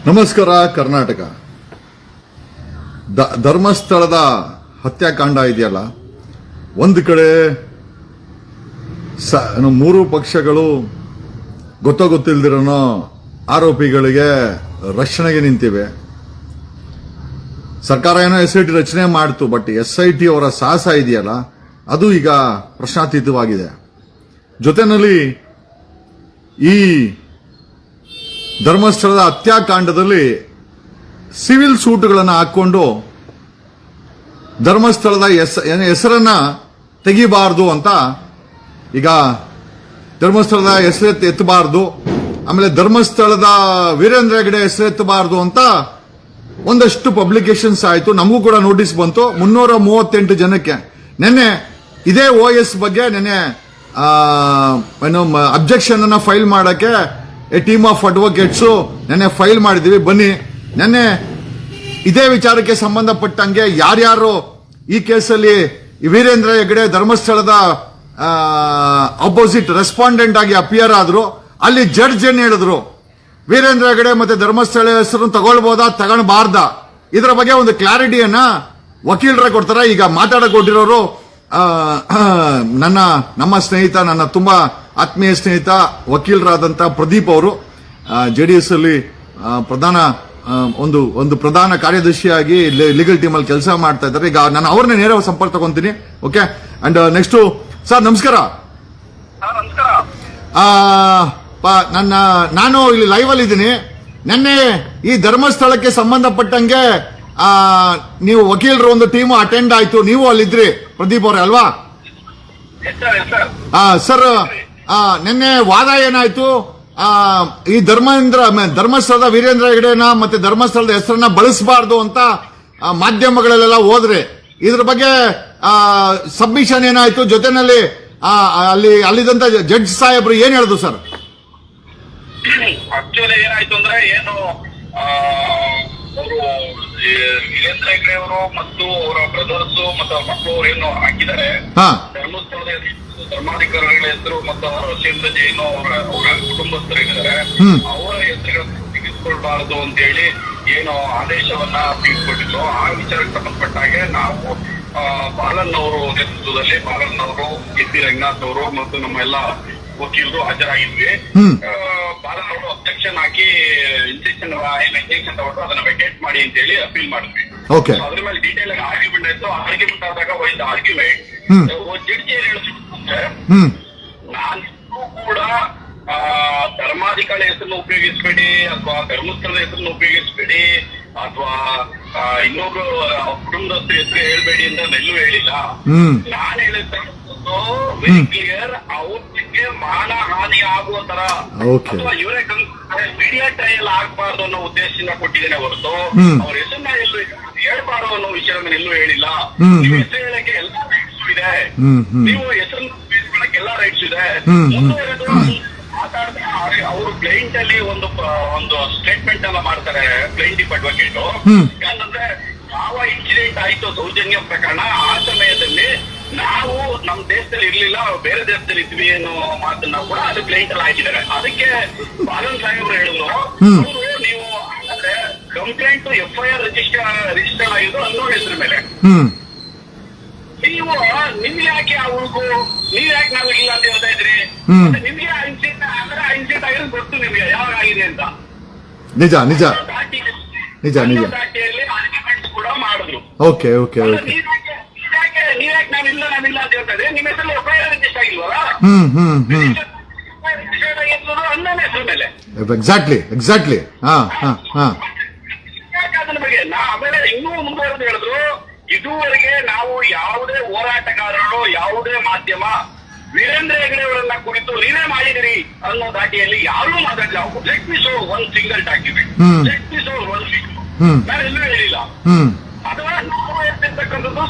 ನಮಸ್ಕಾರ ಕರ್ನಾಟಕ. ಧರ್ಮಸ್ಥಳದ ಹತ್ಯಾಕಾಂಡ ಇದೆಯಲ್ಲ, ಒಂದು ಕಡೆ ಮೂರು ಪಕ್ಷಗಳು ಗೊತ್ತಿಲ್ದಿರೋ ಆರೋಪಿಗಳಿಗೆ ರಕ್ಷಣೆಗೆ ನಿಂತಿವೆ. ಸರ್ಕಾರ ಏನೋ SIT ರಚನೆ ಮಾಡ್ತು, ಬಟ್ SIT ಅವರ ಸಾಹಸ ಇದೆಯಲ್ಲ ಅದು ಈಗ ಪ್ರಶ್ನಾತೀತವಾಗಿದೆ. ಜೊತೆಯಲ್ಲಿ ಈ ಧರ್ಮಸ್ಥಳದ ಹತ್ಯಾಕಾಂಡದಲ್ಲಿ ಸಿವಿಲ್ ಸೂಟ್ಗಳನ್ನು ಹಾಕೊಂಡು ಧರ್ಮಸ್ಥಳದ ಹೆಸರನ್ನ ತೆಗಿಬಾರದು ಅಂತ, ಈಗ ಧರ್ಮಸ್ಥಳದ ಹೆಸರು ಎತ್ತಬಾರದು, ಆಮೇಲೆ ಧರ್ಮಸ್ಥಳದ ವೀರೇಂದ್ರ ಹೆಗಡೆ ಹೆಸರು ಎತ್ತಬಾರದು ಅಂತ ಒಂದಷ್ಟು ಪಬ್ಲಿಕೇಶನ್ಸ್ ಆಯಿತು. ನಮಗೂ ಕೂಡ ನೋಟಿಸ್ ಬಂತು 338 ಜನಕ್ಕೆ. ನಿನ್ನೆ ಇದೇ OS ಬಗ್ಗೆ ನಿನ್ನೆ ಅಬ್ಜೆಕ್ಷನ್ ಅನ್ನ ಫೈಲ್ ಮಾಡಕ್ಕೆ ಟೀಮ್ ಆಫ್ ಅಡ್ವೊಕೇಟ್ಸ್ ನೆನ್ನೆ ಫೈಲ್ ಮಾಡಿದೀವಿ. ಬನ್ನಿ, ನೆನ್ನೆ ಇದೇ ವಿಚಾರಕ್ಕೆ ಸಂಬಂಧಪಟ್ಟಂಗೆ ಯಾರ್ಯಾರು ಈ ಕೇಸಲ್ಲಿ ವೀರೇಂದ್ರ ಹೆಗಡೆ ಧರ್ಮಸ್ಥಳದ ಅಪೋಸಿಟ್ ರೆಸ್ಪಾಂಡೆಂಟ್ ಆಗಿ ಅಪಿಯರ್ ಆದ್ರು, ಅಲ್ಲಿ ಜಡ್ಜ್ ಏನ್ ಹೇಳಿದ್ರು, ವೀರೇಂದ್ರ ಹೆಗಡೆ ಮತ್ತೆ ಧರ್ಮಸ್ಥಳ ಹೆಸರು ತಗೊಳ್ಬಹುದಾ ತಗೊಳ್ಬಾರ್ದ, ಇದರ ಬಗ್ಗೆ ಒಂದು ಕ್ಲಾರಿಟಿಯನ್ನ ವಕೀಲರ ಕೊಡ್ತಾರೆ. ಈಗ ಮಾತಾಡಕ್ ಕೊಟ್ಟಿರೋರು ನಮ್ಮ ಸ್ನೇಹಿತ, ನನ್ನ ತುಂಬಾ ಆತ್ಮೀಯ ಸ್ನೇಹಿತ ವಕೀಲರಾದಂತ ಪ್ರದೀಪ್ ಅವರು JDS ಅಲ್ಲಿ ಒಂದು ಪ್ರಧಾನ ಕಾರ್ಯದರ್ಶಿಯಾಗಿ ಲೀಗಲ್ ಟೀಮ್ ಅಲ್ಲಿ ಕೆಲಸ ಮಾಡ್ತಾ ಇದ್ದಾರೆ. ಈಗ ನಾನು ಅವ್ರನ್ನ ನೇರ ಸಂಪರ್ಕ ತಗೊಂತೀನಿ. ಓಕೆ, ಅಂಡ್ ನೆಕ್ಸ್ಟ್ ಸರ್ ನಮಸ್ಕಾರ. ನಾನು ಇಲ್ಲಿ ಲೈವ್ ಅಲ್ಲಿ ಇದ್ದೀನಿ. ನಿನ್ನೆ ಈ ಧರ್ಮಸ್ಥಳಕ್ಕೆ ಸಂಬಂಧಪಟ್ಟಂಗೆ ನೀವು ವಕೀಲರು ಒಂದು ಟೀಮ್ ಅಟೆಂಡ್ ಆಯ್ತು, ನೀವು ಅಲ್ಲಿದ್ರಿ ಪ್ರದೀಪ್ ಅವರೇ ಅಲ್ವಾ? ಸರ್, ನಿನ್ನೆ ವಾದ ಏನಾಯ್ತು? ಈ ಧರ್ಮಸ್ಥಳದ ವೀರೇಂದ್ರ ಹೆಗಡೆನ ಮತ್ತೆ ಧರ್ಮಸ್ಥಳದ ಹೆಸರನ್ನ ಬಳಸಬಾರ್ದು ಅಂತ ಮಾಧ್ಯಮಗಳಲ್ಲೆಲ್ಲ ಹೋದ್ರೆ, ಇದ್ರ ಬಗ್ಗೆ ಸಬ್ಮಿಷನ್ ಏನಾಯ್ತು? ಜೊತೆನಲ್ಲಿ ಅಲ್ಲಿದ್ದಂತ ಜಡ್ಜ್ ಸಾಹೇಬ್ರು ಏನ್ ಹೇಳಿದ್ರು ಸರ್? ಆಕ್ಚುಲಿ ಏನಾಯ್ತು ಅಂದ್ರೆ, ಏನು ಅವರು ವೀರೇಂದ್ರ ಹೆಗಡೆ ಅವರು ಮತ್ತು ಅವರ ಬ್ರದರ್ಸ್ ಮತ್ತು ಅವರ ಮಕ್ಕಳು ಏನು ಹಾಕಿದ್ದಾರೆ ಧರ್ಮಸ್ಥಳದ ಧರ್ಮಾಧಿಕಾರಿಗಳ ಹೆಸರು ಮತ್ತು ಅವರ ಸೇಂದ್ರ ಜೈನು ಅವರ ಕುಟುಂಬಸ್ಥರಿದ್ದಾರೆ, ಅವರ ಹೆಸರುಗಳನ್ನು ತೆಗೆದುಕೊಳ್ಬಾರದು ಅಂತ ಹೇಳಿ ಏನು ಆದೇಶವನ್ನ ತೆಗೆದುಕೊಂಡಿದ್ರು. ಆ ವಿಚಾರಕ್ಕೆ ಸಂಬಂಧಪಟ್ಟ ಹಾಗೆ ನಾವು ಬಾಲನ್ ಅವರು ನೇತೃತ್ವದಲ್ಲಿ ಬಾಲನ್ ಅವರು KP ರಂಗನಾಥ್ ಅವರು ಮತ್ತು ನಮ್ಮ ಎಲ್ಲ ವಕೀಲರು ಹಾಜರಾಗಿದ್ವಿ. ಬಾಲನ್ ಅವರು ಅಬ್ಜೆಕ್ಷನ್ ಹಾಕಿ ಇಂಜೆಕ್ಷನ್ ತಗೊಂಡು ಅದನ್ನ ವೆಕೇಟ್ ಮಾಡಿ ಅಂತ ಹೇಳಿ ಅಪೀಲ್ ಮಾಡಿದ್ವಿ. ಅದ್ರ ಮೇಲೆ ಡೀಟೇಲ್ ಆಗಿ ಆರ್ಗ್ಯುಮೆಂಟ್ ಆಯ್ತು. ಆರ್ಗ್ಯುಮೆಂಟ್ ಆದಾಗ ಒಂದು ಆರ್ಗ್ಯುಮೆಂಟ್ ಜಡ್ಜಿ ಏನ್ ಹೇಳಿದ್ರೆ, ನಾನು ಕೂಡ ಧರ್ಮಾಧಿಕಾರಿ ಹೆಸರನ್ನು ಉಪಯೋಗಿಸಬೇಡಿ ಅಥವಾ ಧರ್ಮಸ್ಥಳದ ಹೆಸರನ್ನು ಉಪಯೋಗಿಸಬೇಡಿ ಅಥವಾ ಇನ್ನೊಬ್ರು ಕುಟುಂಬದಸ್ತ್ರ ಹೆಸರು ಹೇಳ್ಬೇಡಿ ಅಂತ ಎಲ್ಲೂ ಹೇಳಿಲ್ಲ. ನಾನು ಹೇಳಿದ್ದು ವೆರಿ ಕ್ಲಿಯರ್, ಅವ್ರಿಗೆ ಮಾನ ಹಾನಿ ಆಗುವ ತರ ಅಥವಾ ಇವರೇ ಮೀಡಿಯಾ ಟ್ರಯಲ್ ಆಗ್ಬಾರ್ದು ಅನ್ನೋ ಉದ್ದೇಶದಿಂದ ಕೊಟ್ಟಿದ್ದೇನೆ ಹೊರತು ಅವ್ರ ಹೆಸರನ್ನ ಹೇಳ್ಬಾರ್ದು ಅನ್ನೋ ವಿಷಯ ಎಲ್ಲೂ ಹೇಳಿಲ್ಲ. ನೀವು ಹೆಸರು ಹೇಳಕ್ಕೆ ಎಲ್ಲಾ ರೈಟ್ಸ್ ಇದೆ, ನೀವು ಹೆಸರನ್ನು ಉಪಯೋಗಿಸ್ಕೊಳ್ಳಕ್ಕೆ ಎಲ್ಲಾ ರೈಟ್ಸ್ ಇದೆ. ಮುಂದುವರೆದು ಮಾತಾಡ್ತಾರೆ ಅವರು ಕ್ಲೈಂಟ್ ಅಲ್ಲಿ ಒಂದು ಸ್ಟೇಟ್ಮೆಂಟ್ ಎಲ್ಲ ಮಾಡ್ತಾರೆ ಕ್ಲೈಂಟ್ ಅಡ್ವೊಕೇಟ್. ಯಾಕಂದ್ರೆ ಯಾವ ಇನ್ಸಿಡೆಂಟ್ ಆಯ್ತು ಸೌಜನ್ಯ ಪ್ರಕರಣ, ಆ ಸಮಯದಲ್ಲಿ ನಾವು ನಮ್ ದೇಶದಲ್ಲಿ ಇರ್ಲಿಲ್ಲ, ಬೇರೆ ದೇಶದಲ್ಲಿ ಇದ್ವಿ ಅನ್ನೋ ಮಾತನ್ನ ಕೂಡ ಅದು ಕ್ಲೈಂಟ್ ಅಲ್ಲಿ ಹಾಕಿದ್ದಾರೆ. ಅದಕ್ಕೆ ಬಾಲನ್ ಸಾಹೇಬ್ರು ಹೇಳಿದ್ರು, ನೀವು ಅಂದ್ರೆ ಕಂಪ್ಲೇಂಟ್ FIR ರಿಜಿಸ್ಟರ್ ಆಗಿದ್ದು ಅನ್ನೋ ಹೆಸರು ಮೇಲೆ, ನೀವು ನಿಮ್ಗೆ ಯಾಕೆ ಆ ಹುಡುಗು, ನೀವ್ ಯಾಕೆ ನಾವು ಇಲ್ಲ ಅಂತ ಹೇಳ್ತಾ ಇದ್ರಿ? ನಿಮ್ಗೆ ಇನ್ಸಿಡೆಂಟ್ ಅಂದ್ರೆ ಇನ್ಸಿಡೆಂಟ್ ಆಗಿರೋದು ಗೊತ್ತು ನಿಮ್ಗೆ ಯಾವಾಗ ಆಗಿದೆ ಅಂತ. ನಿಜ ನಿಜ ನಿಜ ನಿಜ ದಾಟಿಯಲ್ಲಿ ಆರ್ಗ್ಯುಮೆಂಟ್ ಕೂಡ ಮಾಡಿದ್ರು. ಓಕೆ ಓಕೆ ಓಕೆ, ನೀವ್ಯಾಕೆ ನಾವಿಲ್ಲ ಅಂತ ಹೇಳ್ತಾ ಇದ್ರಿ? ನಿಮ್ಮ ಹೆಸರು FIR ರಿಜಿಸ್ಟರ್ ಆಗಿಲ್ವಲ್ಲ? ರಿಜಿಸ್ಟರ್ ಆಗಿರೋದು ಅನ್ನೋ ಹೆಸರು ಮೇಲೆ. Exactly exactly. ಅದನ್ನ ಬಗ್ಗೆ ಆಮೇಲೆ ಇನ್ನೂ ಮುಂದುವರೆದು ಹೇಳಿದ್ರು, ಇದುವರೆಗೆ ನಾವು ಯಾವುದೇ ಹೋರಾಟಗಾರರು ಯಾವುದೇ ಮಾಧ್ಯಮ ವೀರೇಂದ್ರ ಹೆಗಡೆ ಅವರನ್ನ ಕುರಿತು ನೀವೇ ಮಾಡಿದಿರಿ ಅನ್ನೋ ದಾಟಿಯಲ್ಲಿ ಯಾರೂ ಮಾತಾಡಲಿಲ್ಲ. Let me show one single document, let me show one single, ನಾನು ಎಲ್ಲೂ ಹೇಳಿಲ್ಲ. ಅಥವಾ ನಾವು ಹೇಳ್ತಿರ್ತಕ್ಕಂಥದ್ದು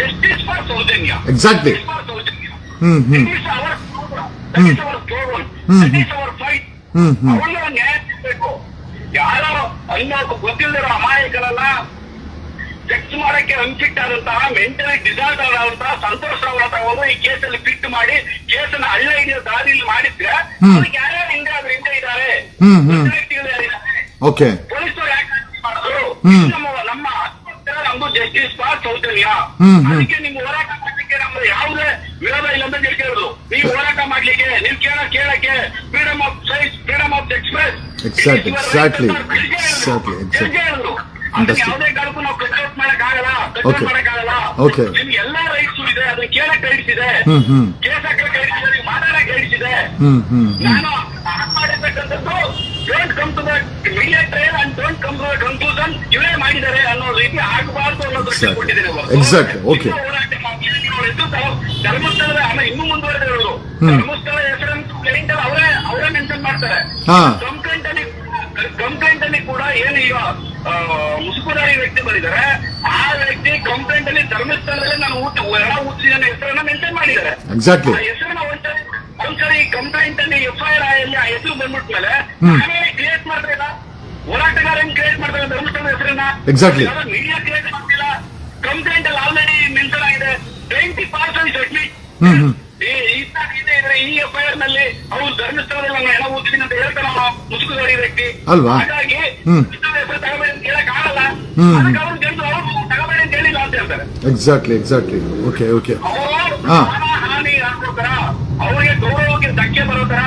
ಜಸ್ಟಿಸ್ ಫಾರ್ ಸೌಜನ್ಯ, ಎಕ್ಸಾಕ್ಟ್ಲಿ ಅವಳ ನ್ಯಾಯ ಸಿಗಬೇಕು. ಯಾರೋ ಅನ್ನೋದು ಗೊತ್ತಿಲ್ಲದಿರೋ ಅಮಾಯಕರನ್ನ ಚೆಕ್ ಮಾಡಕ್ಕೆ ಅನ್ಫಿಟ್ಟಾದಂತಹ ಮೆಂಟಲಿ ಡಿಸಾರ್ಡರ್ ಆದಂತಹ ಸಂತೋಷ್ ಅವರ ತಗೊಂಡು ಈ ಕೇಸಲ್ಲಿ ಫಿಟ್ ಮಾಡಿ ಕೇಸನ್ನ ಹಳ್ಳ ಹಿಡಿಯೋ ದಾರಿಯಲ್ಲಿ ಮಾಡಿದ್ರೆ ಅದಕ್ಕೆ ಯಾರ್ಯಾರು ಹಿಂದೆ ಇದ್ದಾರೆ, ವ್ಯಕ್ತಿಗಳು ಯಾರಿದ್ದಾರೆ, ಪೊಲೀಸರು ನಮ್ಮ ನಮ್ದು ಜಸ್ಟಿಸ್ ಫಾರ್ ಸೌಜನ್ಯ. ಅದಕ್ಕೆ ನಿಮ್ ಹೋರಾಟ ಮಾಡ್ಲಿಕ್ಕೆ ನಮ್ದು ಯಾವುದೇ ವಿರೋಧ ಇಲ್ಲ ಅಂತ ಕೇಳಿದ್ರು. ನೀವು ಹೋರಾಟ ಮಾಡ್ಲಿಕ್ಕೆ ನೀವು ಕೇಳಕ್ಕೆ freedom of science, freedom of express exactly ಹೇಳಿದ್ರು. ಅದಕ್ಕೆ ಯಾವುದೇ ಕಾಲಕ್ಕೂ ನಾವು ಕಟ್ಔಟ್ ಮಾಡಕ್ಕಾಗಲ್ಲ, ಓಕೆ. ನಿಮ್ಗೆ ಎಲ್ಲಾ ರೈಟ್ಸ್ ಇದೆ, ಅದನ್ನ ಕೇಳಕ್ ರೈಟ್ಸ್ ಇದೆ, ಕೇಸ್ ಹಾಕಕ್ ರೈಟ್ಸ್ ಇದೆ, ಮಾತಾಡಕ್ ರೈಟ್ಸ್ ಇದೆ. ನಾನು ಮಾಡಿರ್ತಕ್ಕಂಥದ್ದು don't come to the media trial and don't come to the conclusion ಇವೇ ಮಾಡಿದ್ದಾರೆ ಅನ್ನೋ ರೀತಿ ಆಗಬಾರ್ದು ಅನ್ನೋ ದೃಷ್ಟಿ ಕೊಟ್ಟಿದ್ದೇನೆ. ಹೋರಾಟ ಧರ್ಮಸ್ಥಳದ ಆಮೇಲೆ ಇನ್ನೂ ಮುಂದುವರೆದಿರೋದು ಧರ್ಮಸ್ಥಳ ಹೆಸರನ್ನು ಕ್ಲೈಂಟ್ ಅಲ್ಲಿ ಅವರೇ ಮೆನ್ಷನ್ ಮಾಡ್ತಾರೆ. ಕಂಪ್ಲೇಂಟ್ ಅಲ್ಲಿ ಕೂಡ ಏನು ಈಗ ಮುಸುಕುದಾರಿ ವ್ಯಕ್ತಿ ಬಂದಿದ್ದಾರೆ, ಆ ವ್ಯಕ್ತಿ ಕಂಪ್ಲೇಂಟ್ ಅಲ್ಲಿ ಧರ್ಮಸ್ಥಳದಲ್ಲಿ ನಾನು ಒಳ ಊಟಿನ ಹೆಸರನ್ನ ಮೆನ್ಷನ್ ಮಾಡಿದ್ದಾರೆ. ಹೆಸರನ್ನ ಒಂದ್ಸರಿ ಕಂಪ್ಲೇಂಟ್ ಅಲ್ಲಿ FIR ಅಲ್ಲಿ ಆ ಹೆಸರು ಬಂದ್ಬಿಟ್ಮೇಲೆ ನಾವೇ ಕ್ರಿಯೇಟ್ ಮಾಡ್ತಿಲ್ಲ, ಹೋರಾಟಗಾರನ್ ಕ್ರಿಯೇಟ್ ಮಾಡ್ತಾರೆ ಧರ್ಮಸ್ಥಳದ ಹೆಸರನ್ನ. ಮೀಡಿಯಾ ಕ್ರಿಯೇಟ್ ಮಾಡ್ತಿಲ್ಲ. ಕಂಪ್ಲೇಂಟ್ ಅಲ್ಲಿ ಆಲ್ರೆಡಿ ಮೆನ್ಷನ್ ಆಗಿದೆ 20% ಅಡ್ಮಿಟ್. ಈ FIR ನಲ್ಲಿ ಅವ್ರು ಧರ್ಮಸ್ಥಳದಲ್ಲಿ ನಾನು ಹೆಣ ಓದ್ತೀನಿ ಅಂತ ಹೇಳ್ತಾರ ಮುಸುಕುದಾರಿ ವ್ಯಕ್ತಿ. ಹಾಗಾಗಿ ಹೆಸರು ತಗೋಬೇಡಿ ಅಂತ ಹೇಳಕ್ ಆಗಲ್ಲ. ಅದಕ್ಕೆ ಅವ್ರು ಜನರು ಅವ್ರು ತಗೋಬೇಡಿ ಅಂತ ಹೇಳಿಲ್ಲ ಅಂತ ಹೇಳ್ತಾರೆ. ಎಕ್ಸಾಕ್ಟ್ಲಿ ಅವರು ಹಾನಿ ಹಾಕೋತರ ಅವರಿಗೆ ಗೌರವಕ್ಕೆ ಧಕ್ಕೆ ಬರೋ ತರ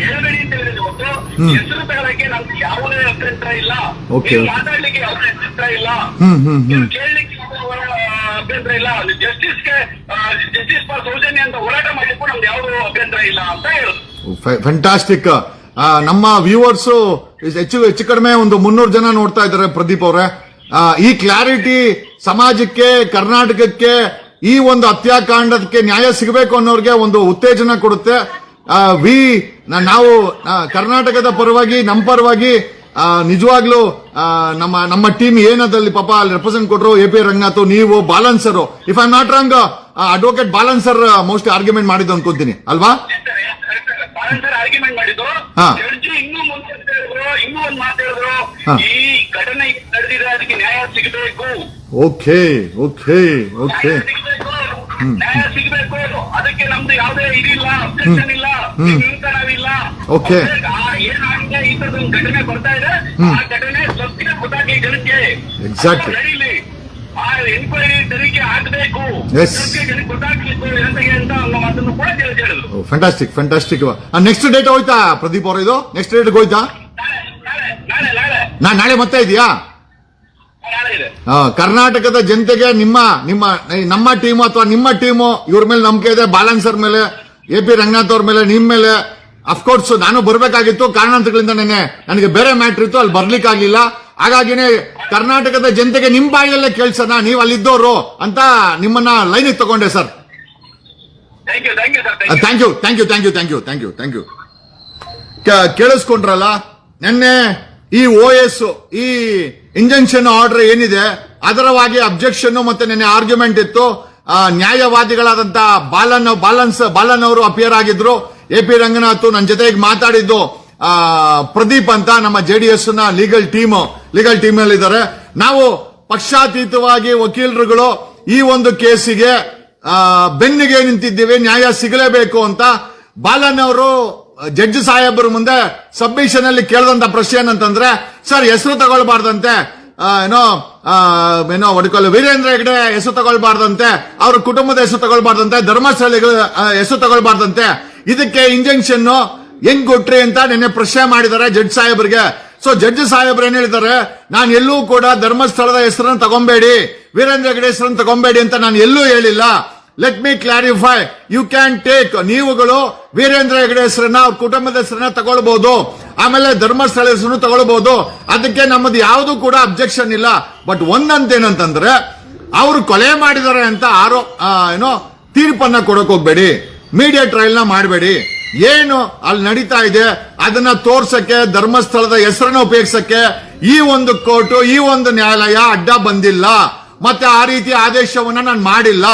ಹೇಳ್ಬೇಡಿ ಅಂತ ಹೇಳಿದ್ರೆ ಹೊತ್ತು ಹೆಸರು ತಗೊಳಕ್ಕೆ ನಮ್ಗೆ ಯಾವುದೇ ಅಭ್ಯಂತರ ಇಲ್ಲ, ಮಾತಾಡ್ಲಿಕ್ಕೆ ಯಾವುದೇ ಅಭ್ಯಂತರ ಇಲ್ಲ, ಕೇಳಲಿಕ್ಕೆ ಅಭ್ಯಂತರ ಇಲ್ಲ, ಜಸ್ಟಿಸ್ ಫಾರ್ ಸೌಜನ್ಯ ಅಂತ ಹೋರಾಟ ಮಾಡ್ಲಿಕ್ಕೂ ನಮ್ದು ಯಾವುದೂ ಅಭ್ಯಂತರ ಇಲ್ಲ ಅಂತ ಹೇಳುದು. ಫ್ಯಾಂಟಾಸ್ಟಿಕ್. ನಮ್ಮ ವ್ಯೂವರ್ಸ್ ಹೆಚ್ಚು ಕಡಿಮೆ ಒಂದು 300 ಜನ ನೋಡ್ತಾ ಇದ್ದಾರೆ ಪ್ರದೀಪ್ ಅವರೇ. ಈ ಕ್ಲಾರಿಟಿ ಸಮಾಜಕ್ಕೆ, ಕರ್ನಾಟಕಕ್ಕೆ ಈ ಒಂದು ಹತ್ಯಾಕಾಂಡಕ್ಕೆ ನ್ಯಾಯ ಸಿಗಬೇಕು ಅನ್ನೋರಿಗೆ ಒಂದು ಉತ್ತೇಜನ ಕೊಡುತ್ತೆ. ನಾವು ಕರ್ನಾಟಕದ ಪರವಾಗಿ, ನಮ್ಮ ಪರವಾಗಿ ನಿಜವಾಗ್ಲೂ ನಮ್ಮ ಟೀಮ್ ಏನದಲ್ಲಿ ಪಾಪ ಅಲ್ಲಿ ರೆಪ್ರೆಸೆಂಟ್ ಕೊಟ್ಟರು, AP ರಂಗನಾಥ್, ನೀವು Balan sir, if I not wrong advocate Balan sir most argument ಮಾಡಿದ್ದು ಅನ್ಕೊಂತೀನಿ ಅಲ್ವಾ? ಆರ್ಗ್ಯುಮೆಂಟ್ ಮಾಡಿದ್ದು ಇನ್ನೂ ಮುಂದೆ ಇನ್ನೂ ಒಂದು ಮಾತು ಹೇಳಿದ್ರು, ಈ ಘಟನೆ ನಡೆದಿದೆ, ಅದಕ್ಕೆ ನ್ಯಾಯ ಸಿಗಬೇಕು. ಓಕೆ ನ್ಯಾಯ ಸಿಗಬೇಕು. ಅದಕ್ಕೆ ನಮ್ದು ಯಾವುದೇ ಇದಿಲ್ಲ, ಅಬ್ಜೆಕ್ಷನ್ ಇಲ್ಲ, ನಿಂತನವಿಲ್ಲ. ಓಕೆ, ಏನಾಗಿದೆ ಈ ತರದ ಒಂದು ಘಟನೆ ಬರ್ತಾ ಇದೆ, ಆ ಘಟನೆ ಸತ್ಯ ಗೊತ್ತಾಗಿ ಜನಕ್ಕೆ ನಡೀಲಿ, ಆ ಎನ್ಕ್ವೈರಿ ತನಿಖೆ ಆಗಬೇಕು, ಜನಕ್ಕೆ ಗೊತ್ತಾಗ್ಬೇಕು ಅಂತ ಅನ್ನೋ ಮಾತನ್ನು ಕೂಡ ಹೇಳಿದ್ರು. ಫ್ಯಾಂಟಾಸ್ಟಿಕ್. ನೆಕ್ಸ್ಟ್ ಡೇಟ್ ಹೋಯ್ತಾ ಪ್ರದೀಪ್ ಅವರು? ಇದು ನೆಕ್ಸ್ಟ್ ಡೇಟ್ ಹೋಯ್ತಾ? ನಾಳೆ ಮತ್ತೆ ಇದೆಯಾ? ಕರ್ನಾಟಕದ ಜನತೆಗೆ ನಮ್ಮ ಟೀಮು ಅಥವಾ ನಿಮ್ಮ ಟೀಮು ಇವ್ರ ಮೇಲೆ ನಂಬಿಕೆ ಇದೆ, ಬಾಲನ್ಸರ್ ಮೇಲೆ, AP ರಂಗನಾಥ್ ಅವ್ರ ಮೇಲೆ, ನಿಮ್ ಮೇಲೆ. ಅಫ್ಕೋರ್ಸ್ ನಾನು ಬರ್ಬೇಕಾಗಿತ್ತು, ಕಾರಣಾಂತರಗಳಿಂದ ನನಗೆ ಬೇರೆ ಮ್ಯಾಟ್ರ್ ಇತ್ತು, ಅಲ್ಲಿ ಬರ್ಲಿಕ್ಕಾಗಿಲ್ಲ. ಹಾಗಾಗಿನೇ ಕರ್ನಾಟಕದ ಜನತೆಗೆ ನಿಮ್ ಬಾಯಲ್ಲೇ ಕೇಳ್ಸೋಣ, ನೀವು ಅಲ್ಲಿದ್ದವರು ಅಂತ ನಿಮ್ಮನ್ನ ಲೈನಿಗೆ ತಗೊಂಡೆ ಸರ್. Thank you. ಕೇಳಿಸ್ಕೊಂಡ್ರಲ್ಲ, ನಿನ್ನೆ ಈ OS ಈ ಇಂಜಂಕ್ಷನ್ ಆರ್ಡರ್ ಏನಿದೆ ಅದರವಾಗಿ ಅಬ್ಜೆಕ್ಷನ್ ಮತ್ತೆ ನಿನ್ನೆ ಆರ್ಗ್ಯುಮೆಂಟ್ ಇತ್ತು. ನ್ಯಾಯವಾದಿಗಳಾದಂತ ಬಾಲನ್ ಅವರು ಅಪಿಯರ್ ಆಗಿದ್ರು. AP ರಂಗನಾಥ್ ನನ್ನ ಜೊತೆಗೆ ಮಾತಾಡಿದ್ದು ಪ್ರದೀಪ್ ಅಂತ ನಮ್ಮ JDS ನ ಲೀಗಲ್ ಟೀಮ್ ಅಲ್ಲಿ ಇದ್ದಾರೆ. ನಾವು ಪಕ್ಷಾತೀತವಾಗಿ ವಕೀಲರುಗಳು ಈ ಒಂದು ಕೇಸಿಗೆ ಬೆನ್ನಿಗೆ ನಿಂತಿದ್ದೀವಿ, ನ್ಯಾಯ ಸಿಗಲೇಬೇಕು ಅಂತ. ಬಾಲನ್ ಅವರು ಜಡ್ಜ್ ಸಾಹೇಬರ ಮುಂದೆ ಸಬ್ಮಿಷನ್ ಅಲ್ಲಿ ಕೇಳಿದಂತ ಪ್ರಶ್ನೆ ಏನಂತಂದ್ರೆ, ಸರ್ ಹೆಸರು ತಗೊಳ್ಬಾರ್ದಂತೆ, ವೀರೇಂದ್ರ ಹೆಗ್ಡೆ ಹೆಸರು ತಗೊಳ್ಬಾರ್ದಂತೆ, ಅವ್ರ ಕುಟುಂಬದ ಹೆಸರು ತಗೊಳ್ಬಾರ್ದಂತೆ, ಧರ್ಮಸ್ಥಳ ಹೆಸರು ತಗೊಳ್ಬಾರ್ದಂತೆ, ಇದಕ್ಕೆ ಇಂಜೆಕ್ಷನ್ ಹೆಂಗ್ ಕೊಟ್ರಿ ಅಂತ ನಿನ್ನೆ ಪ್ರಶ್ನೆ ಮಾಡಿದ್ದಾರೆ ಜಡ್ಜ್ ಸಾಹೇಬರಿಗೆ. ಸೊ ಜಡ್ಜ್ ಸಾಹೇಬ್ರು ಏನ್ ಹೇಳಿದ್ದಾರೆ, ನಾನು ಎಲ್ಲೂ ಕೂಡ ಧರ್ಮಸ್ಥಳದ ಹೆಸರನ್ನು ತಗೊಂಬೇಡಿ, ವೀರೇಂದ್ರ ಹೆಗ್ಡೆ ಹೆಸರನ್ನು ತಗೊಂಬೇಡಿ ಅಂತ ನಾನು ಎಲ್ಲೂ ಹೇಳಿಲ್ಲ. Let me clarify, you can take, ನೀವುಗಳು ವೀರೇಂದ್ರ ಹೆಗ್ಡೆ ಹೆಸರನ್ನ, ಅವ್ರ ಕುಟುಂಬದ ಹೆಸರನ್ನ ತಗೊಳ್ಬಹುದು, ಆಮೇಲೆ ಧರ್ಮಸ್ಥಳ ಹೆಸರನ್ನು ತಗೊಳ್ಬಹುದು, ಅದಕ್ಕೆ ನಮ್ಮದು ಯಾವುದು ಕೂಡ ಅಬ್ಜೆಕ್ಷನ್ ಇಲ್ಲ. ಬಟ್ ಒಂದಂತೇನಂತಂದ್ರೆ, ಅವರು ಕೊಲೆ ಮಾಡಿದ್ದಾರೆ ಅಂತ ತೀರ್ಪನ್ನ ಕೊಡಕ್ ಹೋಗ್ಬೇಡಿ, ಮೀಡಿಯಾ ಟ್ರಯಲ್ ನ ಮಾಡಬೇಡಿ. ಏನು ಅಲ್ಲಿ ನಡೀತಾ ಇದೆ ಅದನ್ನ ತೋರ್ಸಕ್ಕೆ, ಧರ್ಮಸ್ಥಳದ ಹೆಸರನ್ನ ಉಪಯೋಗಿಸಕ್ಕೆ ಈ ಒಂದು ಕೋರ್ಟು, ಈ ಒಂದು ನ್ಯಾಯಾಲಯ ಅಡ್ಡ ಬಂದಿಲ್ಲ, ಮತ್ತೆ ಆ ರೀತಿ ಆದೇಶವನ್ನ ನಾನು ಮಾಡಿಲ್ಲ.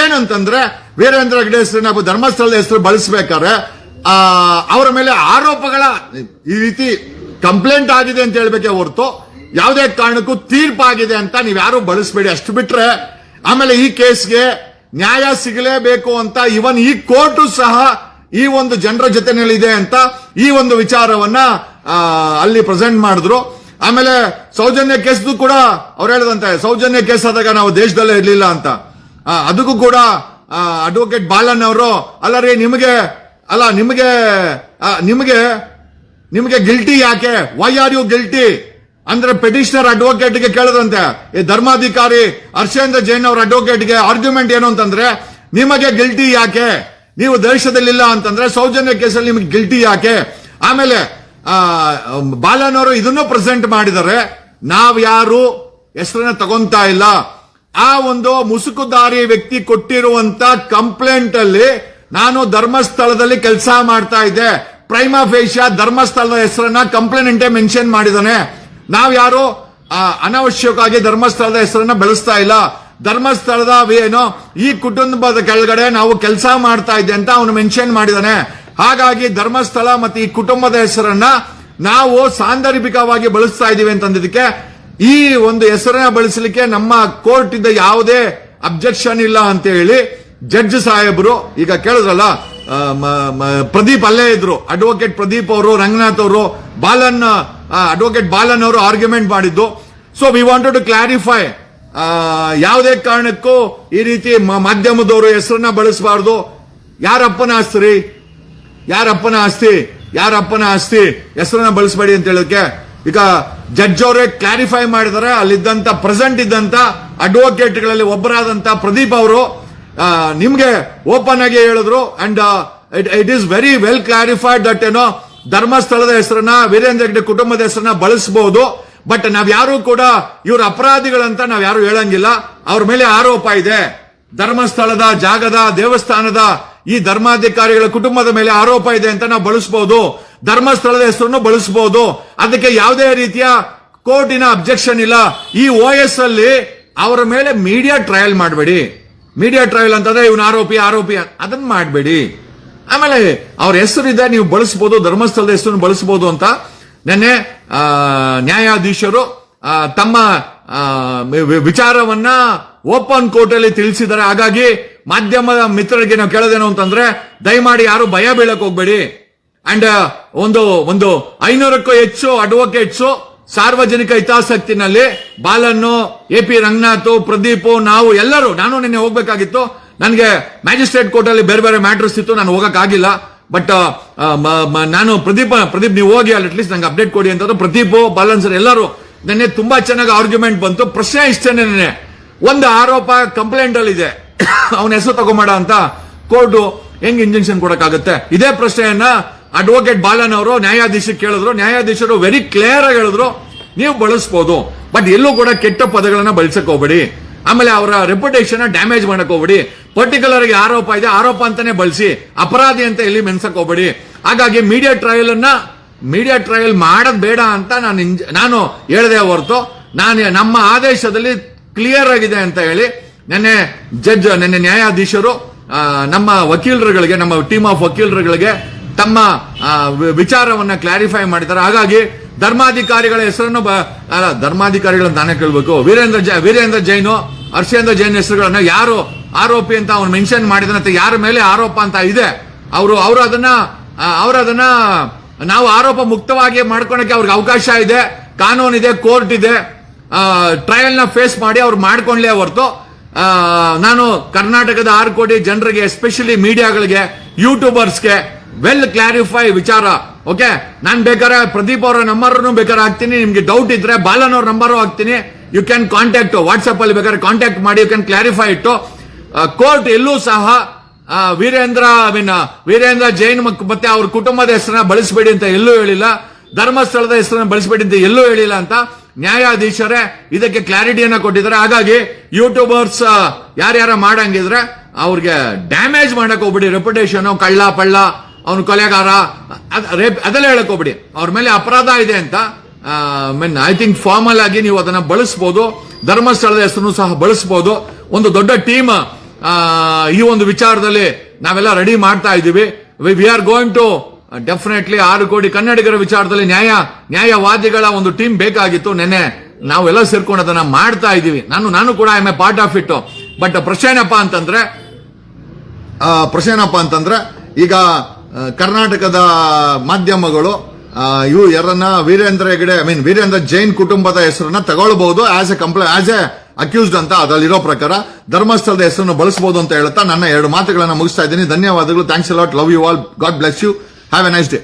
ಏನಂತಂದ್ರೆ, ವೀರೇಂದ್ರ ಹೆಗ್ಡೆ ಹೆಸರನ್ನ ಧರ್ಮಸ್ಥಳದ ಹೆಸರು ಬಳಸಬೇಕಾದ್ರೆ ಅವರ ಮೇಲೆ ಆರೋಪಗಳ ಈ ರೀತಿ ಕಂಪ್ಲೇಂಟ್ ಆಗಿದೆ ಅಂತ ಹೇಳ್ಬೇಕೆ ಹೊರತು ಯಾವುದೇ ಕಾರಣಕ್ಕೂ ತೀರ್ಪಾಗಿದೆ ಅಂತ ನೀವ್ಯಾರು ಬಳಸಬೇಡಿ. ಅಷ್ಟು ಬಿಟ್ರೆ ಆಮೇಲೆ ಈ ಕೇಸ್ಗೆ ನ್ಯಾಯ ಸಿಗಲೇಬೇಕು ಅಂತ ಇವನ್ ಈ ಕೋರ್ಟು ಸಹ ಈ ಒಂದು ಜನರ ಜೊತೆನಲ್ಲಿದೆ ಅಂತ ಈ ಒಂದು ವಿಚಾರವನ್ನ ಅಲ್ಲಿ ಪ್ರೆಸೆಂಟ್ ಮಾಡಿದ್ರು. ಆಮೇಲೆ ಸೌಜನ್ಯ ಕೇಸ್ದು ಕೂಡ ಅವ್ರು ಹೇಳದಂತೆ ಸೌಜನ್ಯ ಕೇಸ್ ಆದಾಗ ನಾವು ದೇಶದಲ್ಲೇ ಇರ್ಲಿಲ್ಲ ಅಂತ. ಅದಕ್ಕೂ ಕೂಡ ಅಡ್ವೊಕೇಟ್ ಬಾಲನ್ ಅವರು ಅಲ್ಲ ರೀ ನಿಮಗೆ ಗಿಲ್ಟಿ ಯಾಕೆ, ವೈ ಆರ್ ಯು ಗಿಲ್ಟಿ ಅಂದ್ರೆ ಪೆಟಿಷನರ್ ಅಡ್ವೊಕೇಟ್ಗೆ ಕೇಳದಂತೆ. ಈ ಧರ್ಮಾಧಿಕಾರಿ ಹರ್ಷೇಂದ್ರ ಜೈನ್ ಅವರ ಅಡ್ವೊಕೇಟ್ಗೆ ಆರ್ಗ್ಯುಮೆಂಟ್ ಏನು ಅಂತಂದ್ರೆ ನಿಮಗೆ ಗಿಲ್ಟಿ ಯಾಕೆ, ನೀವು ದೇಶದಲ್ಲಿಲ್ಲ ಅಂತಂದ್ರೆ ಸೌಜನ್ಯ ಕೇಸಲ್ಲಿ ನಿಮಗೆ ಗಿಲ್ಟಿ ಯಾಕೆ. ಆಮೇಲೆ ಬಾಲನ್ ಅವರು ಇದನ್ನು ಪ್ರೆಸೆಂಟ್ ಮಾಡಿದ್ದಾರೆ, ನಾವ್ ಯಾರು ಹೆಸರನ್ನ ತಗೊಂತಾ ಇಲ್ಲ. ಆ ಒಂದು ಮುಸುಕುದಾರಿ ವ್ಯಕ್ತಿ ಕೊಟ್ಟಿರುವಂತ ಕಂಪ್ಲೇಂಟ್ ಅಲ್ಲಿ ನಾನು ಧರ್ಮಸ್ಥಳದಲ್ಲಿ ಕೆಲಸ ಮಾಡ್ತಾ ಇದ್ದೆ, ಪ್ರೈಮಾ ಫೇಶಿಯಾ ಧರ್ಮಸ್ಥಳದ ಹೆಸರನ್ನ ಕಂಪ್ಲೇಂಟೇ ಮೆನ್ಷನ್ ಮಾಡಿದಾನೆ. ನಾವ್ ಯಾರು ಅನಾವಶ್ಯಕವಾಗಿ ಧರ್ಮಸ್ಥಳದ ಹೆಸರನ್ನ ಬೆಳೆಸ್ತಾ ಇಲ್ಲ. ಧರ್ಮಸ್ಥಳದ ಏನು ಈ ಕುಟುಂಬದ ಕೆಳಗಡೆ ನಾವು ಕೆಲಸ ಮಾಡ್ತಾ ಇದ್ದೆ ಅಂತ ಅವನು ಮೆನ್ಷನ್ ಮಾಡಿದಾನೆ. ಹಾಗಾಗಿ ಧರ್ಮಸ್ಥಳ ಮತ್ತೆ ಈ ಕುಟುಂಬದ ಹೆಸರನ್ನ ನಾವು ಸಾಂದರ್ಭಿಕವಾಗಿ ಬಳಸ್ತಾ ಇದೀವಿ ಅಂತಂದಿದ್ದಕ್ಕೆ ಈ ಒಂದು ಹೆಸರನ್ನ ಬಳಸಲಿಕ್ಕೆ ನಮ್ಮ ಕೋರ್ಟ್ ಇಂದ ಯಾವುದೇ ಅಬ್ಜೆಕ್ಷನ್ ಇಲ್ಲ ಅಂತ ಹೇಳಿ ಜಡ್ಜ್ ಸಾಹೇಬರು ಈಗ ಕೇಳಿದ್ರಲ್ಲ, ಪ್ರದೀಪ್ ಅಲ್ಲೇ ಇದ್ರು, ಅಡ್ವೊಕೇಟ್ ಪ್ರದೀಪ್ ಅವರು, ರಂಗನಾಥ್ ಅವರು, ಅಡ್ವೊಕೇಟ್ ಬಾಲನ್ ಅವರು ಆರ್ಗ್ಯುಮೆಂಟ್ ಮಾಡಿದ್ದು. So we wanted to clarify, ಯಾವುದೇ ಕಾರಣಕ್ಕೂ ಈ ರೀತಿ ಮಾಧ್ಯಮದವರು ಹೆಸರನ್ನ ಬಳಸಬಾರ್ದು. ಯಾರಪ್ಪನ ಆಸ್ತಿ ಹೆಸರನ್ನ ಬಳಸಬೇಡಿ ಅಂತ ಹೇಳೋಕೆ ಈಗ ಜಡ್ಜ್ ಅವರೇ ಕ್ಲಾರಿಫೈ ಮಾಡಿದ್ದಾರೆ. ಅಲ್ಲಿದ್ದಂತ ಪ್ರೆಸೆಂಟ್ ಇದ್ದಂತ ಅಡ್ವೊಕೇಟ್ಗಳಲ್ಲಿ ಒಬ್ಬರಾದಂತ ಪ್ರದೀಪ್ ಅವರು ನಿಮ್ಗೆ ಓಪನ್ ಆಗಿ ಹೇಳಿದ್ರು. And it is very well clarified that ಧರ್ಮಸ್ಥಳದ ಹೆಸರನ್ನ, ವೀರೇಂದ್ರ ಹೆಗ್ಡೆ ಕುಟುಂಬದ ಹೆಸರನ್ನ ಬಳಸಬಹುದು. ಬಟ್ ನಾವ್ ಯಾರು ಕೂಡ ಇವ್ರ ಅಪರಾಧಿಗಳಂತ ನಾವ್ ಯಾರು ಹೇಳಂಗಿಲ್ಲ. ಅವ್ರ ಮೇಲೆ ಆರೋಪ ಇದೆ, ಧರ್ಮಸ್ಥಳದ ಜಾಗದ ದೇವಸ್ಥಾನದ ಈ ಧರ್ಮಾಧಿಕಾರಿಗಳ ಕುಟುಂಬದ ಮೇಲೆ ಆರೋಪ ಇದೆ ಅಂತ ನಾವು ಬಳಸಬಹುದು. ಧರ್ಮಸ್ಥಳದ ಹೆಸರನ್ನು ಬಳಸಬಹುದು, ಅದಕ್ಕೆ ಯಾವುದೇ ರೀತಿಯ ಕೋರ್ಟಿನ ಅಬ್ಜೆಕ್ಷನ್ ಇಲ್ಲ. ಈ OS ಅಲ್ಲಿ ಅವರ ಮೇಲೆ ಮೀಡಿಯಾ ಟ್ರಯಲ್ ಮಾಡಬೇಡಿ. ಮೀಡಿಯಾ ಟ್ರಯಲ್ ಅಂತಂದ್ರೆ ಇವನು ಆರೋಪಿ ಅದನ್ನ ಮಾಡಬೇಡಿ. ಆಮೇಲೆ ಅವ್ರ ಹೆಸರಿದೆ, ನೀವು ಬಳಸಬಹುದು, ಧರ್ಮಸ್ಥಳದ ಹೆಸರನ್ನು ಬಳಸಬಹುದು ಅಂತ ನೆನ್ನೆ ನ್ಯಾಯಾಧೀಶರು ತಮ್ಮ ವಿಚಾರವನ್ನ ಓಪನ್ ಕೋರ್ಟ್ ಅಲ್ಲಿ ತಿಳಿಸಿದ್ದಾರೆ. ಹಾಗಾಗಿ ಮಾಧ್ಯಮದ ಮಿತ್ರರಿಗೆ ನಾವು ಕೇಳೋದೇನು ಅಂತಂದ್ರೆ ದಯಮಾಡಿ ಯಾರು ಭಯ ಬೀಳಕ್ ಹೋಗ್ಬೇಡಿ. ಅಂಡ್ ಒಂದು 500ಕ್ಕೂ ಹೆಚ್ಚು ಅಡ್ವೊಕೇಟ್ಸ್ ಸಾರ್ವಜನಿಕ ಹಿತಾಸಕ್ತಿನಲ್ಲಿ ಬಾಲನ್ನು, AP ರಂಗನಾಥ್, ಪ್ರದೀಪ್, ನಾವು ಎಲ್ಲರೂ, ನಾನು ನಿನ್ನೆ ಹೋಗ್ಬೇಕಾಗಿತ್ತು, ನನಗೆ ಮ್ಯಾಜಿಸ್ಟ್ರೇಟ್ ಕೋರ್ಟ್ ಅಲ್ಲಿ ಬೇರೆ ಬೇರೆ ಮ್ಯಾಟರ್ಸ್ ಇತ್ತು, ನಾನು ಹೋಗಕ್ ಆಗಿಲ್ಲ. ಬಟ್ ನಾನು ಪ್ರದೀಪ್ ನೀವು ಹೋಗಿ ಅಲ್ಲಿ ಅಟ್ಲೀಸ್ಟ್ ನಂಗೆ ಅಪ್ಡೇಟ್ ಕೊಡಿ ಅಂತಂದ್ರೆ ಪ್ರದೀಪ್, ಬಾಲನ್ ಸರ್ ಎಲ್ಲರೂ ನೆನ್ನೆ ತುಂಬಾ ಚೆನ್ನಾಗಿ ಆರ್ಗ್ಯುಮೆಂಟ್ ಬಂತು. ಪ್ರಶ್ನೆ ಇಷ್ಟೇನೆ, ನೆನ್ನೆ ಒಂದು ಆರೋಪ ಕಂಪ್ಲೇಂಟ್ ಅಲ್ಲಿ ಇದೆ, ಅವನ ಹೆಸರು ತಗೊಂಬೇಡ ಅಂತ ಕೋರ್ಟ್ ಹೆಂಗ್ ಇಂಜೆಕ್ಷನ್ ಕೊಡಕ್ಕಾಗತ್ತೆ? ಇದೇ ಪ್ರಶ್ನೆಯನ್ನ ಅಡ್ವೊಕೇಟ್ ಬಾಲನ್ ಅವರು ನ್ಯಾಯಾಧೀಶಕ್ಕೆ ಕೇಳಿದ್ರು. ನ್ಯಾಯಾಧೀಶರು ವೆರಿ ಕ್ಲಿಯರ್ ಆಗಿ ಹೇಳಿದ್ರು, ನೀವು ಬಳಸಬಹುದು, ಬಟ್ ಎಲ್ಲೂ ಕೂಡ ಕೆಟ್ಟ ಪದಗಳನ್ನ ಬಳಸಕ್ ಹೋಗ್ಬೇಡಿ. ಆಮೇಲೆ ಅವರ ರೆಪ್ಯುಟೇಷನ್ ಡ್ಯಾಮೇಜ್ ಮಾಡಕ್ ಹೋಗ್ಬೇಡಿ. ಪರ್ಟಿಕ್ಯುಲರ್ ಆಗಿ ಆರೋಪ ಇದೆ, ಆರೋಪ ಅಂತಾನೆ ಬಳಸಿ, ಅಪರಾಧಿ ಅಂತ ಎಲ್ಲಿ ಮೆನ್ಸಕ್ ಹೋಗ್ಬೇಡಿ. ಹಾಗಾಗಿ ಮೀಡಿಯಾ ಟ್ರಯಲ್ ಮಾಡೋದ್ ಬೇಡ ಅಂತ ನಾನು ಹೇಳಿದೆ ಹೊರತು ನಮ್ಮ ಆದೇಶದಲ್ಲಿ ಕ್ಲಿಯರ್ ಆಗಿದೆ ಅಂತ ಹೇಳಿ ನೆನ್ನೆ ನ್ಯಾಯಾಧೀಶರು ನಮ್ಮ ವಕೀಲರುಗಳಿಗೆ, ನಮ್ಮ ಟೀಮ್ ಆಫ್ ವಕೀಲರುಗಳಿಗೆ ತಮ್ಮ ವಿಚಾರವನ್ನ ಕ್ಲಾರಿಫೈ ಮಾಡಿದ್ದಾರೆ. ಹಾಗಾಗಿ ಧರ್ಮಾಧಿಕಾರಿಗಳ ಹೆಸರನ್ನು ಧರ್ಮಾಧಿಕಾರಿಗಳನ್ನ ನಾನೇ ಕೇಳಬೇಕು, ವೀರೇಂದ್ರ ಜೈನು, ಹರ್ಷೇಂದ್ರ ಜೈನ್ ಹೆಸರುಗಳನ್ನ ಯಾರು ಆರೋಪಿ ಅಂತ ಅವನು ಮೆನ್ಷನ್ ಮಾಡಿದಂತೆ, ಯಾರ ಮೇಲೆ ಆರೋಪ ಅಂತ ಇದೆ, ಅವರು ಅದನ್ನ ನಾವು ಆರೋಪ ಮುಕ್ತವಾಗಿ ಮಾಡ್ಕೊಳಕ್ಕೆ ಅವ್ರಿಗೆ ಅವಕಾಶ ಇದೆ, ಕಾನೂನಿದೆ, ಕೋರ್ಟ್ ಇದೆ. ಟ್ರಯಲ್ ನ ಫೇಸ್ ಮಾಡಿ ಅವ್ರು ಮಾಡ್ಕೊಂಡ್ಲೇ ಹೊರತು ನಾನು ಕರ್ನಾಟಕದ 6 ಕೋಟಿ ಜನರಿಗೆ, ಎಸ್ಪೆಷಲಿ ಮೀಡಿಯಾಗಳಿಗೆ, ಯೂಟ್ಯೂಬರ್ಸ್ಗೆ ವೆಲ್ ಕ್ಲಾರಿಫೈ ವಿಚಾರ. ಓಕೆ, ನಾನ್ ಬೇಕಾದ್ರೆ ಪ್ರದೀಪ್ ಅವರ ನಂಬರ್ ಬೇಕಾದ್ರೆ ಹಾಕ್ತೀನಿ, ನಿಮ್ಗೆ ಡೌಟ್ ಇದ್ರೆ ಬಾಲನ್ ಅವ್ರ ನಂಬರ್ ಹಾಕ್ತೀನಿ, ಯು ಕ್ಯಾನ್ ಕಾಂಟ್ಯಾಕ್ಟ್, ವಾಟ್ಸ್ಆಪ್ ಅಲ್ಲಿ ಬೇಕಾದ್ರೆ ಕಾಂಟ್ಯಾಕ್ಟ್ ಮಾಡಿ, ಯು ಕ್ಯಾನ್ ಕ್ಲಾರಿಫೈ ಇಟ್ಟು. ಕೋರ್ಟ್ ಎಲ್ಲೂ ಸಹ ವೀರೇಂದ್ರ ಜೈನ್ ಮತ್ತೆ ಅವ್ರ ಕುಟುಂಬದ ಹೆಸರನ್ನ ಬಳಸಬೇಡಿ ಅಂತ ಎಲ್ಲೂ ಹೇಳಿಲ್ಲ, ಧರ್ಮಸ್ಥಳದ ಹೆಸರನ್ನ ಬಳಸಬೇಡಿ ಅಂತ ಎಲ್ಲೂ ಹೇಳಿಲ್ಲ ಅಂತ ನ್ಯಾಯಾಧೀಶರೇ ಇದಕ್ಕೆ ಕ್ಲಾರಿಟಿಯನ್ನ ಕೊಟ್ಟಿದ್ದಾರೆ. ಹಾಗಾಗಿ ಯೂಟ್ಯೂಬರ್ಸ್ ಯಾರ್ಯಾರ ಮಾಡಂಗಿದ್ರೆ ಅವ್ರಿಗೆ ಡ್ಯಾಮೇಜ್ ಮಾಡಕ್ ಹೋಗ್ಬಿಡಿ, ರೆಪ್ಯುಟೇಷನ್, ಕಳ್ಳ ಪಳ್ಳ, ಅವನು ಕೊಲೆಗಾರ ಅದೆಲ್ಲ ಹೇಳಕ್ ಹೋಗ್ಬಿಡಿ. ಅವ್ರ ಮೇಲೆ ಅಪರಾಧ ಇದೆ ಅಂತ ಐ ಥಿಂಕ್ ಫಾರ್ಮಲ್ ಆಗಿ ನೀವು ಅದನ್ನ ಬಳಸಬಹುದು, ಧರ್ಮಸ್ಥಳದ ಹೆಸರು ಸಹ ಬಳಸಬಹುದು. ಒಂದು ದೊಡ್ಡ ಟೀಮ್ ಈ ಒಂದು ವಿಚಾರದಲ್ಲಿ ನಾವೆಲ್ಲ ರೆಡಿ ಮಾಡ್ತಾ ಇದ್ದೀವಿ. We are going to definitely 6 ಕೋಟಿ ಕನ್ನಡಿಗರ ವಿಚಾರದಲ್ಲಿ ನ್ಯಾಯವಾದಿಗಳ ಒಂದು ಟೀಮ್ ಬೇಕಾಗಿತ್ತು. ನೆನ್ನೆ ನಾವೆಲ್ಲ ಸೇರ್ಕೊಂಡು ಅದನ್ನ ಮಾಡ್ತಾ ಇದ್ದೀವಿ. ನಾನು ಕೂಡ I M A part of it. But ಪ್ರಶ್ನೆ ಏನಪ್ಪಾ ಅಂತಂದ್ರೆ ಈಗ ಕರ್ನಾಟಕದ ಮಾಧ್ಯಮಗಳು ಇವು ಯಾರನ್ನ ವೀರೇಂದ್ರ ಹೆಗಡೆ ವೀರೇಂದ್ರ ಜೈನ್ ಕುಟುಂಬದ ಹೆಸರನ್ನ ತಗೊಳ್ಬಹುದು ಆಸ್ ಎ ಅಕ್ಯೂಸ್ಡ್ ಅಂತ ಅದರಲ್ಲಿರೋ ಪ್ರಕಾರ ಧರ್ಮಸ್ಥಳದ ಹೆಸರನ್ನು ಬಳಸಬಹುದು ಅಂತ ಹೇಳ್ತಾ ನನ್ನ 2 ಮಾತುಗಳನ್ನ ಮುಗಿಸ್ತಾ ಇದ್ದೀನಿ. ಧನ್ಯವಾದಗಳು. Thanks a lot. Love you all. God bless you. Have a nice day.